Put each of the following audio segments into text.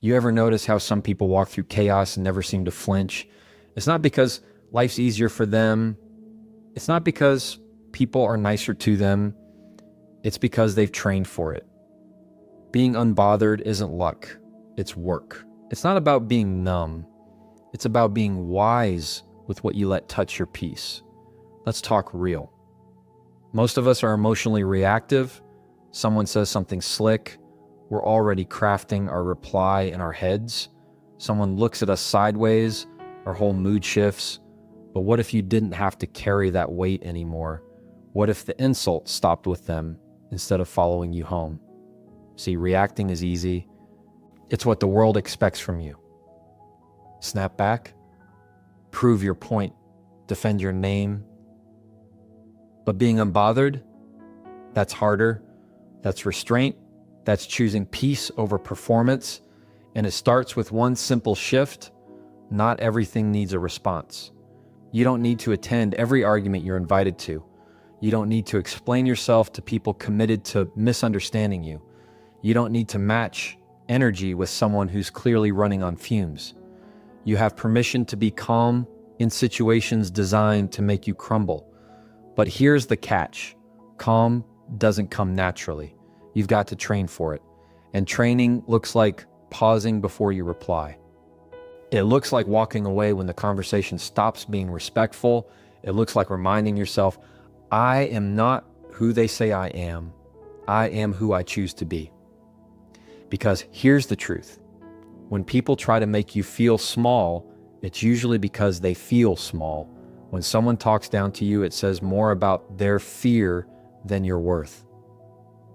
You ever notice how some people walk through chaos and never seem to flinch? It's not because life's easier for them. It's not because people are nicer to them. It's because they've trained for it. Being unbothered isn't luck, it's work. It's not about being numb. It's about being wise with what you let touch your peace. Let's talk real. Most of us are emotionally reactive. Someone says something slick, we're already crafting our reply in our heads. Someone looks at us sideways, our whole mood shifts. But what if you didn't have to carry that weight anymore? What if the insult stopped with them instead of following you home? See, reacting is easy. It's what the world expects from you. Snap back, prove your point, defend your name. But being unbothered, that's harder. That's restraint. That's choosing peace over performance. And it starts with one simple shift. Not everything needs a response. You don't need to attend every argument you're invited to. You don't need to explain yourself to people committed to misunderstanding you. You don't need to match energy with someone who's clearly running on fumes. You have permission to be calm in situations designed to make you crumble. But here's the catch. Calm doesn't come naturally. You've got to train for it. And training looks like pausing before you reply. It looks like walking away when the conversation stops being respectful. It looks like reminding yourself, I am not who they say I am. I am who I choose to be. Because here's the truth. When people try to make you feel small, it's usually because they feel small. When someone talks down to you, it says more about their fear than your worth.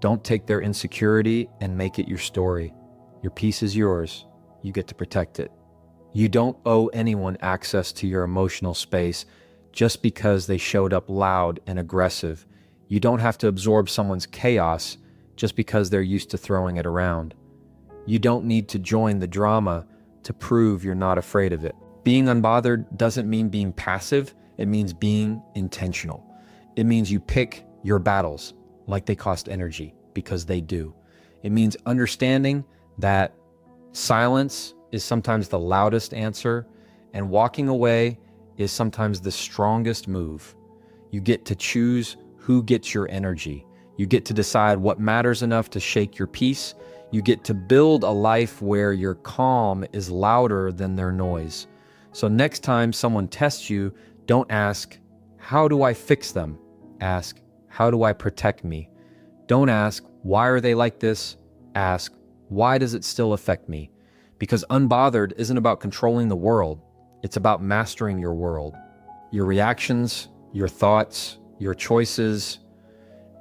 Don't take their insecurity and make it your story. Your peace is yours. You get to protect it. You don't owe anyone access to your emotional space just because they showed up loud and aggressive. You don't have to absorb someone's chaos just because they're used to throwing it around. You don't need to join the drama to prove you're not afraid of it. Being unbothered doesn't mean being passive. It means being intentional. It means you pick your battles like they cost energy, because they do. It means understanding that silence is sometimes the loudest answer, and walking away is sometimes the strongest move. You get to choose who gets your energy. You get to decide what matters enough to shake your peace. You get to build a life where your calm is louder than their noise. So next time someone tests you, don't ask, how do I fix them? Ask, how do I protect me? Don't ask, why are they like this? Ask, why does it still affect me? Because unbothered isn't about controlling the world. It's about mastering your world. Your reactions, your thoughts, your choices,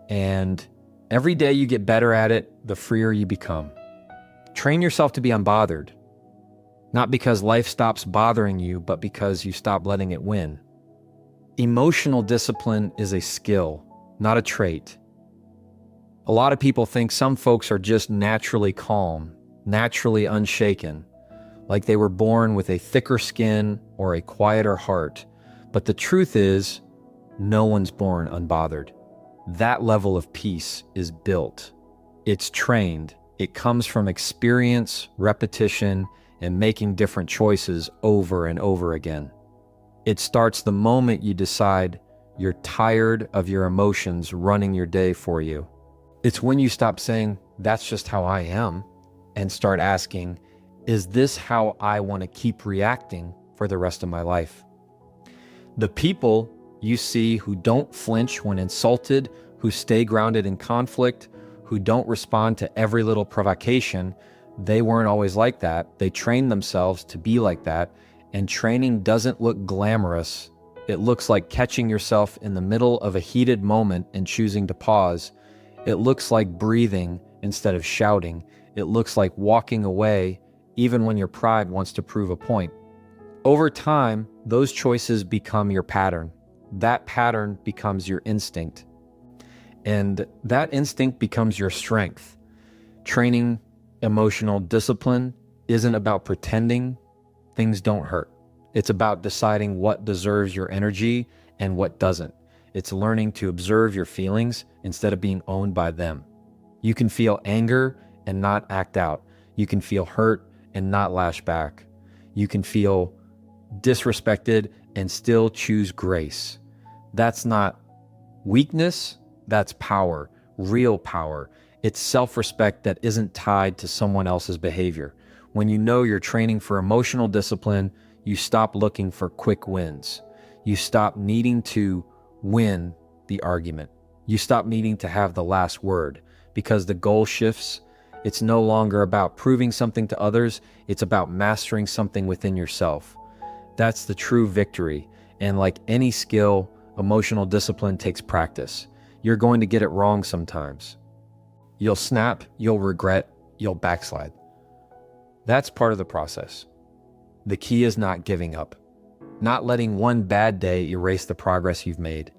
and every day you get better at it, the freer you become. Train yourself to be unbothered. Not because life stops bothering you, but because you stop letting it win. Emotional discipline is a skill, not a trait. A lot of people think some folks are just naturally calm, naturally unshaken, like they were born with a thicker skin or a quieter heart. But the truth is, no one's born unbothered. That level of peace is built. It's trained. It comes from experience, repetition, and making different choices over and over again. It starts the moment you decide you're tired of your emotions running your day for you. It's when you stop saying, that's just how I am, and start asking, is this how I want to keep reacting for the rest of my life? The people you see who don't flinch when insulted, who stay grounded in conflict, who don't respond to every little provocation, they weren't always like that. They trained themselves to be like that, and training doesn't look glamorous. It looks like catching yourself in the middle of a heated moment and choosing to pause. It looks like breathing instead of shouting. It looks like walking away even when your pride wants to prove a point. Over time, those choices become your pattern. That pattern becomes your instinct. And that instinct becomes your strength. Training emotional discipline isn't about pretending things don't hurt. It's about deciding what deserves your energy and what doesn't. It's learning to observe your feelings instead of being owned by them. You can feel anger and not act out. You can feel hurt and not lash back. You can feel disrespected and still choose grace. That's not weakness, that's power, real power. It's self-respect that isn't tied to someone else's behavior. When you know you're training for emotional discipline, you stop looking for quick wins. You stop needing to win the argument. You stop needing to have the last word because the goal shifts. It's no longer about proving something to others. It's about mastering something within yourself. That's the true victory. And like any skill, emotional discipline takes practice. You're going to get it wrong sometimes. You'll snap, you'll regret, you'll backslide. That's part of the process. The key is not giving up, not letting one bad day erase the progress you've made.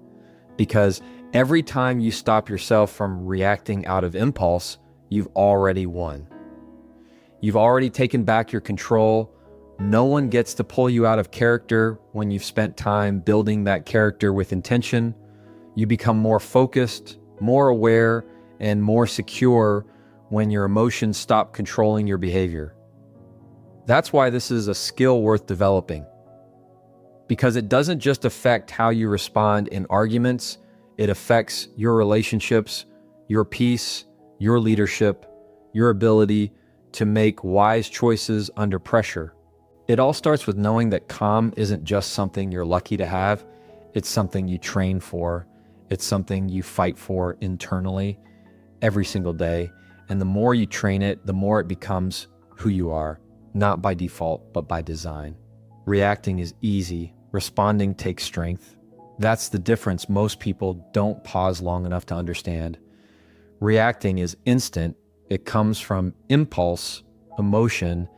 Because every time you stop yourself from reacting out of impulse, you've already won. You've already taken back your control. No one gets to pull you out of character when you've spent time building that character with intention. You become more focused, more aware, and more secure when your emotions stop controlling your behavior. That's why this is a skill worth developing. Because it doesn't just affect how you respond in arguments, it affects your relationships, your peace, your leadership, your ability to make wise choices under pressure. It all starts with knowing that calm isn't just something you're lucky to have. It's something you train for. It's something you fight for internally every single day. And the more you train it, the more it becomes who you are, not by default, but by design. Reacting is easy. Responding takes strength. That's the difference most people don't pause long enough to understand. Reacting is instant. It comes from impulse, emotion,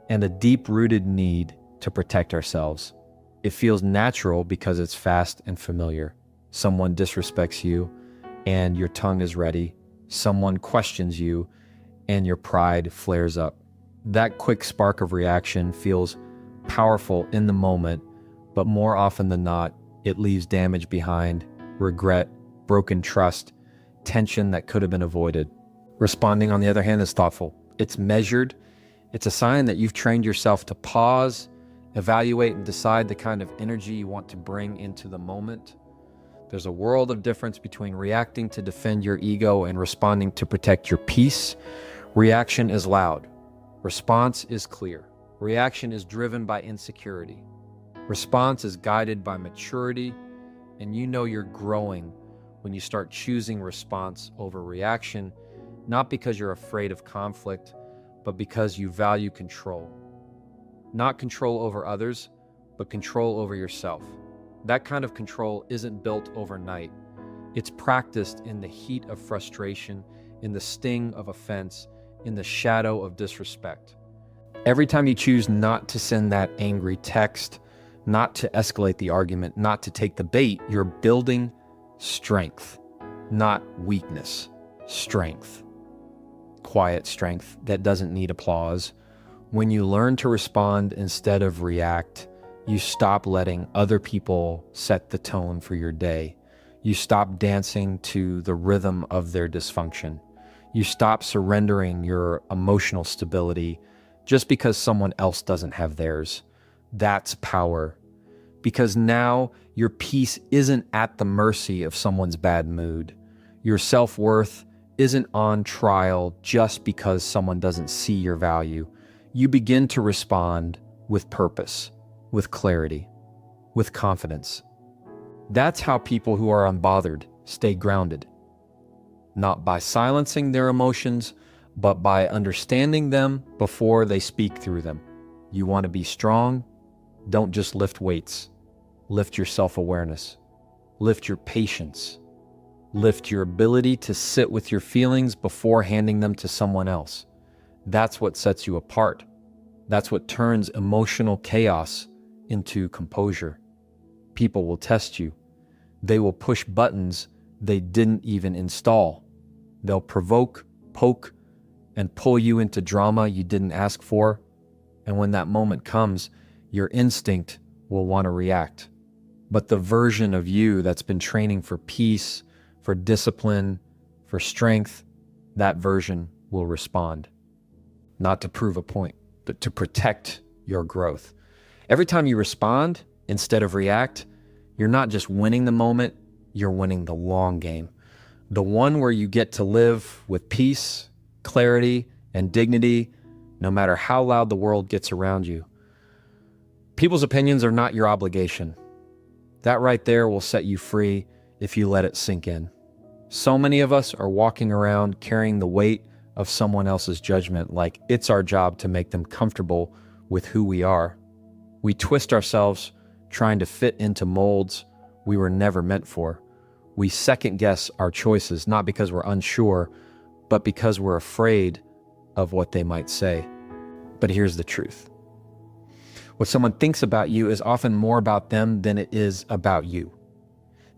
and a deep-rooted need to protect ourselves. It feels natural because it's fast and familiar. Someone disrespects you, and your tongue is ready. Someone questions you, and your pride flares up. That quick spark of reaction feels powerful in the moment, but more often than not, it leaves damage behind, regret, broken trust, tension that could have been avoided. Responding, on the other hand, is thoughtful. It's measured. It's a sign that you've trained yourself to pause, evaluate, and decide the kind of energy you want to bring into the moment. There's a world of difference between reacting to defend your ego and responding to protect your peace. Reaction is loud. Response is clear. Reaction is driven by insecurity. Response is guided by maturity, and you know you're growing when you start choosing response over reaction, not because you're afraid of conflict, but because you value control. Not control over others, but control over yourself. That kind of control isn't built overnight. It's practiced in the heat of frustration, in the sting of offense, in the shadow of disrespect. Every time you choose not to send that angry text, not to escalate the argument, not to take the bait, you're building strength, not weakness. Strength. Quiet strength that doesn't need applause. When you learn to respond instead of react, you stop letting other people set the tone for your day. You stop dancing to the rhythm of their dysfunction. You stop surrendering your emotional stability just because someone else doesn't have theirs. That's power. Because now your peace isn't at the mercy of someone's bad mood. Your self-worth isn't on trial just because someone doesn't see your value. You begin to respond with purpose, with clarity, with confidence. That's how people who are unbothered stay grounded. Not by silencing their emotions, but by understanding them before they speak through them. You want to be strong? Don't just lift weights. Lift your self-awareness. Lift your patience. Lift your ability to sit with your feelings before handing them to someone else. That's what sets you apart. That's what turns emotional chaos into composure. People will test you. They will push buttons they didn't even install. They'll provoke, poke, and pull you into drama you didn't ask for. And when that moment comes, your instinct will want to react. But the version of you that's been training for peace, for discipline, for strength, that version will respond. Not to prove a point, but to protect your growth. Every time you respond instead of react, you're not just winning the moment, you're winning the long game. The one where you get to live with peace, clarity, and dignity, no matter how loud the world gets around you. People's opinions are not your obligation. That right there will set you free if you let it sink in. So many of us are walking around carrying the weight of someone else's judgment like it's our job to make them comfortable with who we are. We twist ourselves trying to fit into molds we were never meant for. We second guess our choices, not because we're unsure, but because we're afraid of what they might say. But here's the truth. What someone thinks about you is often more about them than it is about you.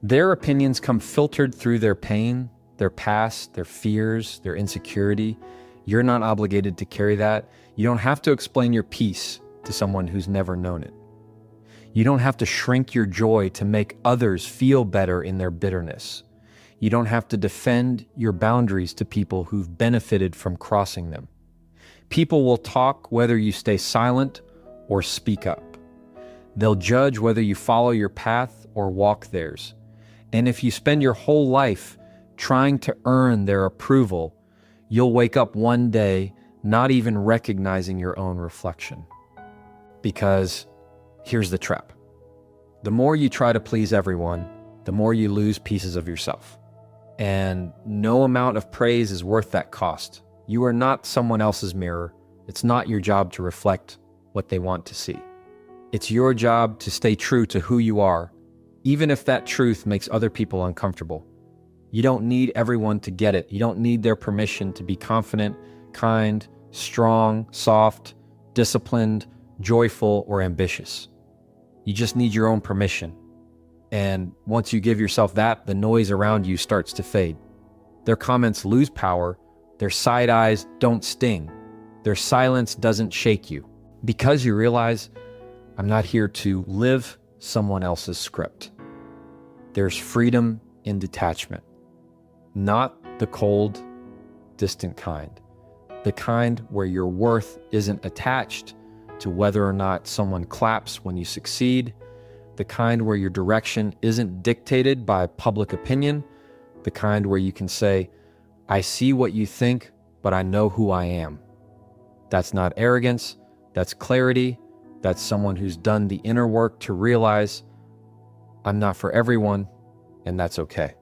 Their opinions come filtered through their pain, their past, their fears, their insecurity. You're not obligated to carry that. You don't have to explain your peace to someone who's never known it. You don't have to shrink your joy to make others feel better in their bitterness. You don't have to defend your boundaries to people who've benefited from crossing them. People will talk whether you stay silent or speak up. They'll judge whether you follow your path or walk theirs. And if you spend your whole life trying to earn their approval, you'll wake up one day not even recognizing your own reflection. Because here's the trap. The more you try to please everyone, the more you lose pieces of yourself. And no amount of praise is worth that cost. You are not someone else's mirror. It's not your job to reflect what they want to see. It's your job to stay true to who you are, even if that truth makes other people uncomfortable. You don't need everyone to get it. You don't need their permission to be confident, kind, strong, soft, disciplined, joyful, or ambitious. You just need your own permission. And once you give yourself that, the noise around you starts to fade. Their comments lose power. Their side eyes don't sting. Their silence doesn't shake you. Because you realize, I'm not here to live someone else's script. There's freedom in detachment. Not the cold, distant kind. The kind where your worth isn't attached to whether or not someone claps when you succeed. The kind where your direction isn't dictated by public opinion. The kind where you can say, I see what you think, but I know who I am. That's not arrogance. That's clarity. That's someone who's done the inner work to realize, I'm not for everyone, and that's okay.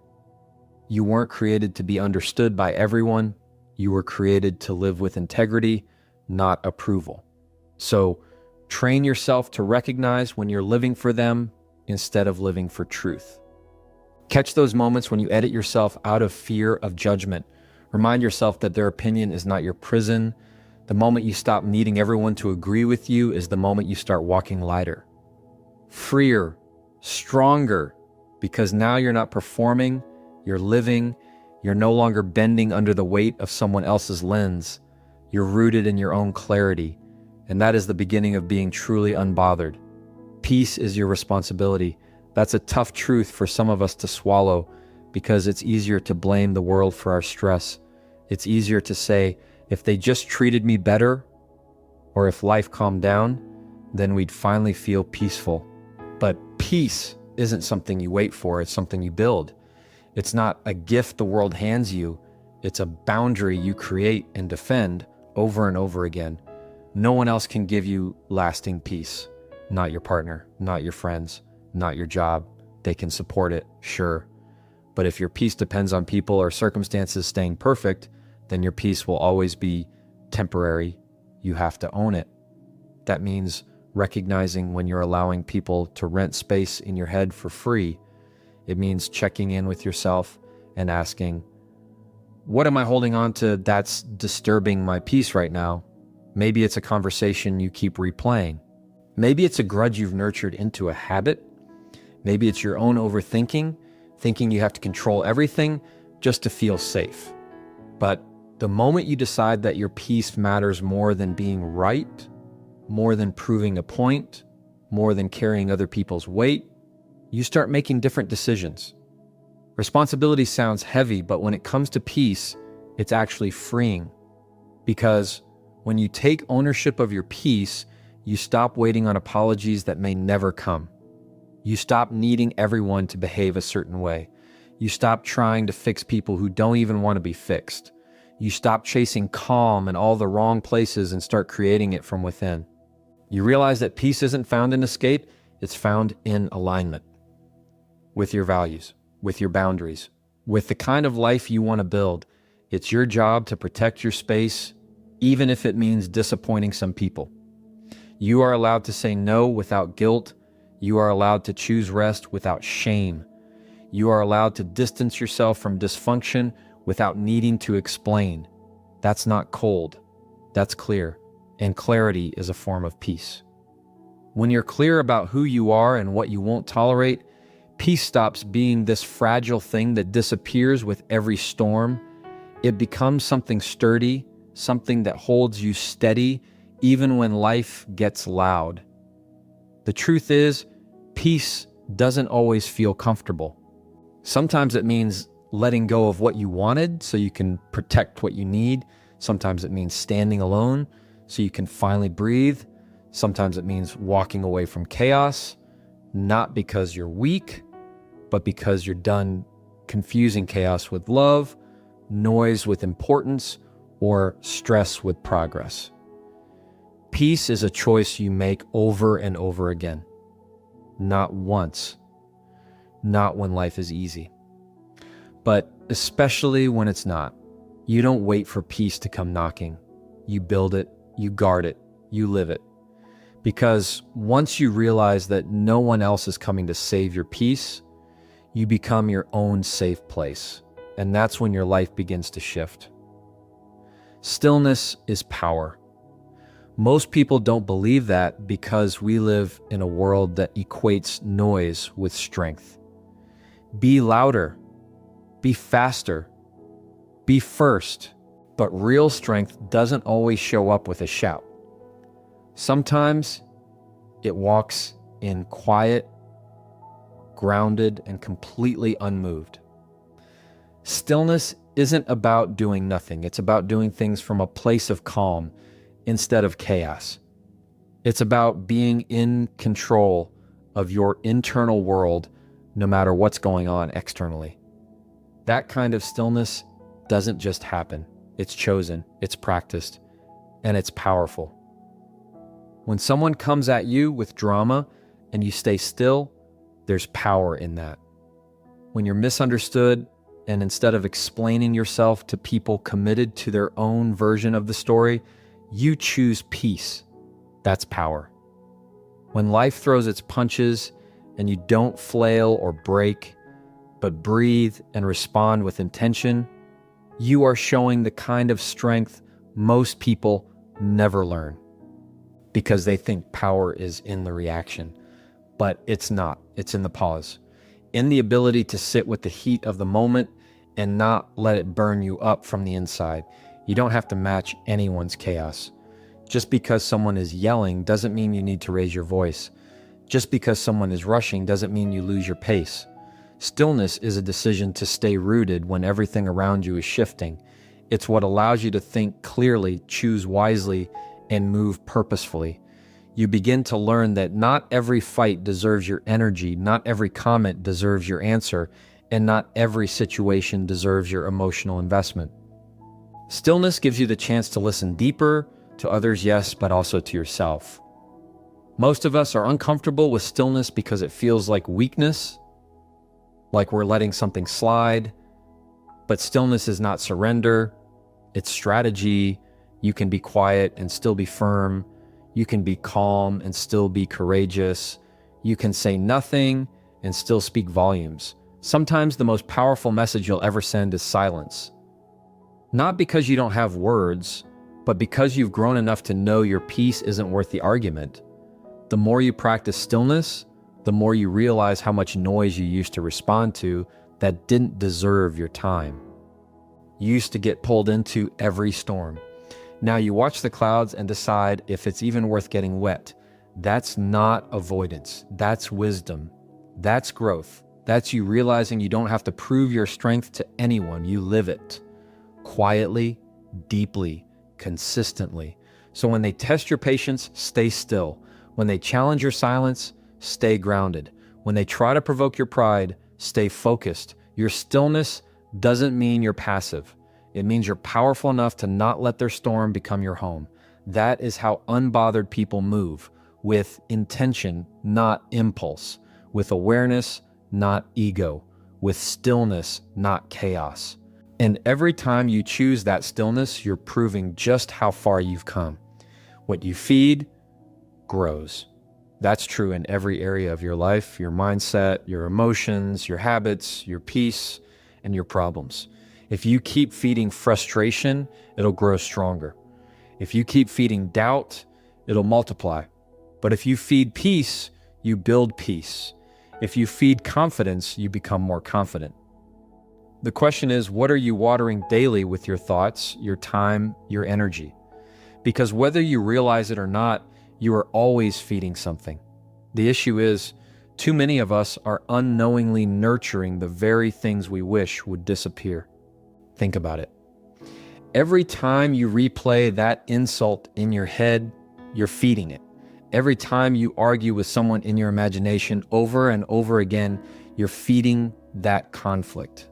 You weren't created to be understood by everyone. You were created to live with integrity, not approval. So train yourself to recognize when you're living for them instead of living for truth. Catch those moments when you edit yourself out of fear of judgment. Remind yourself that their opinion is not your prison. The moment you stop needing everyone to agree with you is the moment you start walking lighter, freer, stronger, because now you're not performing, you're living, you're no longer bending under the weight of someone else's lens. You're rooted in your own clarity, and that is the beginning of being truly unbothered. Peace is your responsibility. That's a tough truth for some of us to swallow because it's easier to blame the world for our stress. It's easier to say, if they just treated me better, or if life calmed down, then we'd finally feel peaceful. But peace isn't something you wait for, it's something you build. It's not a gift the world hands you, it's a boundary you create and defend over and over again. No one else can give you lasting peace. Not your partner, not your friends, not your job. They can support it, sure. But if your peace depends on people or circumstances staying perfect, then your peace will always be temporary. You have to own it. That means recognizing when you're allowing people to rent space in your head for free. It means checking in with yourself and asking, what am I holding on to that's disturbing my peace right now? Maybe it's a conversation you keep replaying. Maybe it's a grudge you've nurtured into a habit. Maybe it's your own overthinking, thinking you have to control everything just to feel safe. But the moment you decide that your peace matters more than being right, more than proving a point, more than carrying other people's weight, you start making different decisions. Responsibility sounds heavy, but when it comes to peace, it's actually freeing. Because When you take ownership of your peace, you stop waiting on apologies that may never come. You stop needing everyone to behave a certain way. You stop trying to fix people who don't even want to be fixed. You stop chasing calm in all the wrong places and start creating it from within. You realize that peace isn't found in escape, it's found in alignment with your values, with your boundaries, with the kind of life you want to build. It's your job to protect your space, even if it means disappointing some people. You are allowed to say no without guilt. You are allowed to choose rest without shame. You are allowed to distance yourself from dysfunction without needing to explain. That's not cold. That's clear. And clarity is a form of peace. When you're clear about who you are and what you won't tolerate, peace stops being this fragile thing that disappears with every storm. It becomes something sturdy, something that holds you steady, even when life gets loud. The truth is, peace doesn't always feel comfortable. Sometimes it means letting go of what you wanted so you can protect what you need. Sometimes it means standing alone so you can finally breathe. Sometimes it means walking away from chaos, not because you're weak, but because you're done confusing chaos with love, noise with importance, or stress with progress. Peace is a choice you make over and over again. Not once. Not when life is easy. But especially when it's not. You don't wait for peace to come knocking. You build it, you guard it, you live it. Because once you realize that no one else is coming to save your peace, you become your own safe place. And that's when your life begins to shift. Stillness is power. Most people don't believe that because we live in a world that equates noise with strength. Be louder. Be faster. Be first. But real strength doesn't always show up with a shout. Sometimes it walks in quiet, grounded, and completely unmoved. Stillness isn't about doing nothing. It's about doing things from a place of calm instead of chaos. It's about being in control of your internal world, no matter what's going on externally. That kind of stillness doesn't just happen. It's chosen, it's practiced, and it's powerful. When someone comes at you with drama and you stay still, there's power in that. When you're misunderstood and instead of explaining yourself to people committed to their own version of the story, you choose peace. That's power. When life throws its punches and you don't flail or break, but breathe and respond with intention, you are showing the kind of strength most people never learn. Because they think power is in the reaction. But it's not. It's in the pause. In the ability to sit with the heat of the moment and not let it burn you up from the inside. You don't have to match anyone's chaos. Just because someone is yelling doesn't mean you need to raise your voice. Just because someone is rushing doesn't mean you lose your pace. Stillness is a decision to stay rooted when everything around you is shifting. It's what allows you to think clearly, choose wisely, and move purposefully. You begin to learn that not every fight deserves your energy, not every comment deserves your answer, and not every situation deserves your emotional investment. Stillness gives you the chance to listen deeper, to others, yes, but also to yourself. Most of us are uncomfortable with stillness because it feels like weakness, like we're letting something slide. But stillness is not surrender, it's strategy. You can be quiet and still be firm. You can be calm and still be courageous. You can say nothing and still speak volumes. Sometimes the most powerful message you'll ever send is silence. Not because you don't have words, but because you've grown enough to know your peace isn't worth the argument. The more you practice stillness, the more you realize how much noise you used to respond to that didn't deserve your time. You used to get pulled into every storm. Now you watch the clouds and decide if it's even worth getting wet. That's not avoidance. That's wisdom. That's growth. That's you realizing you don't have to prove your strength to anyone. You live it quietly, deeply, consistently, So when they test your patience, stay still. When they challenge your silence, stay grounded. When they try to provoke your pride, stay focused. Your stillness doesn't mean you're passive. It means you're powerful enough to not let their storm become your home. That is how unbothered people move, with intention, not impulse, with awareness, not ego, with stillness, not chaos. And every time you choose that stillness, you're proving just how far you've come. What you feed grows. That's true in every area of your life, your mindset, your emotions, your habits, your peace, and your problems. If you keep feeding frustration, it'll grow stronger. If you keep feeding doubt, it'll multiply. But if you feed peace, you build peace. If you feed confidence, you become more confident. The question is, what are you watering daily with your thoughts, your time, your energy? Because whether you realize it or not, you are always feeding something. The issue is, too many of us are unknowingly nurturing the very things we wish would disappear. Think about it. Every time you replay that insult in your head, you're feeding it. Every time you argue with someone in your imagination over and over again, you're feeding that conflict.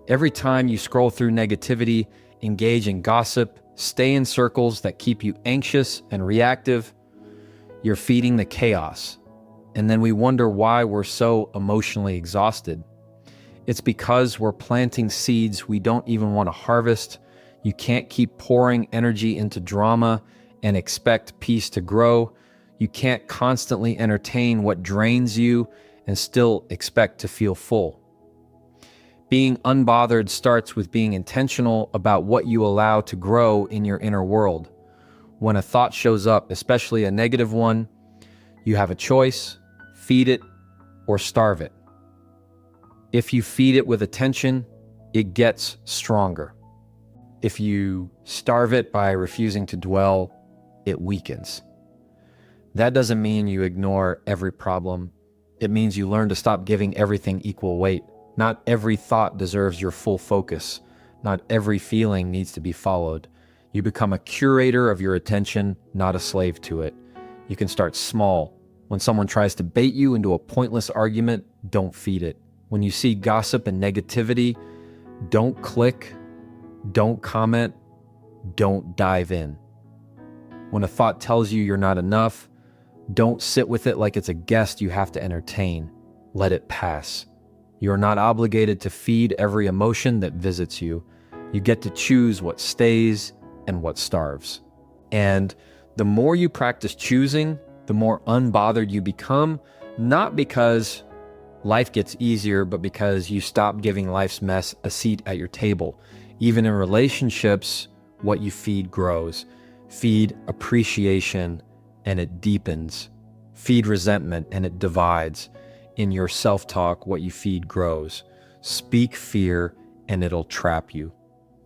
Every time you scroll through negativity, engage in gossip, stay in circles that keep you anxious and reactive, you're feeding the chaos. And then we wonder why we're so emotionally exhausted. It's because we're planting seeds we don't even want to harvest. You can't keep pouring energy into drama and expect peace to grow. You can't constantly entertain what drains you and still expect to feel full. Being unbothered starts with being intentional about what you allow to grow in your inner world. When a thought shows up, especially a negative one, you have a choice: feed it or starve it. If you feed it with attention, it gets stronger. If you starve it by refusing to dwell, it weakens. That doesn't mean you ignore every problem. It means you learn to stop giving everything equal weight. Not every thought deserves your full focus. Not every feeling needs to be followed. You become a curator of your attention, not a slave to it. You can start small. When someone tries to bait you into a pointless argument, don't feed it. When you see gossip and negativity, don't click, don't comment, don't dive in. When a thought tells you you're not enough, don't sit with it like it's a guest you have to entertain. Let it pass. You are not obligated to feed every emotion that visits you. You get to choose what stays and what starves. And the more you practice choosing, the more unbothered you become, not because life gets easier, but because you stop giving life's mess a seat at your table. Even in relationships, what you feed grows. Feed appreciation and it deepens. Feed resentment and it divides. In your self-talk, what you feed grows. Speak fear and it'll trap you.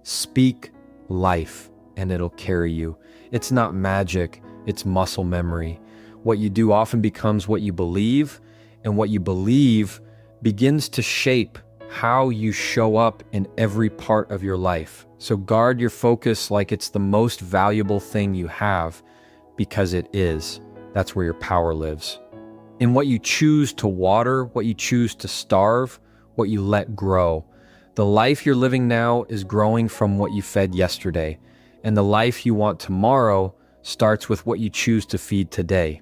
Speak life and it'll carry you. It's not magic, it's muscle memory. What you do often becomes what you believe, and what you believe begins to shape how you show up in every part of your life. So guard your focus like it's the most valuable thing you have, because it is. That's where your power lives. In what you choose to water, what you choose to starve, what you let grow. The life you're living now is growing from what you fed yesterday, and the life you want tomorrow starts with what you choose to feed today.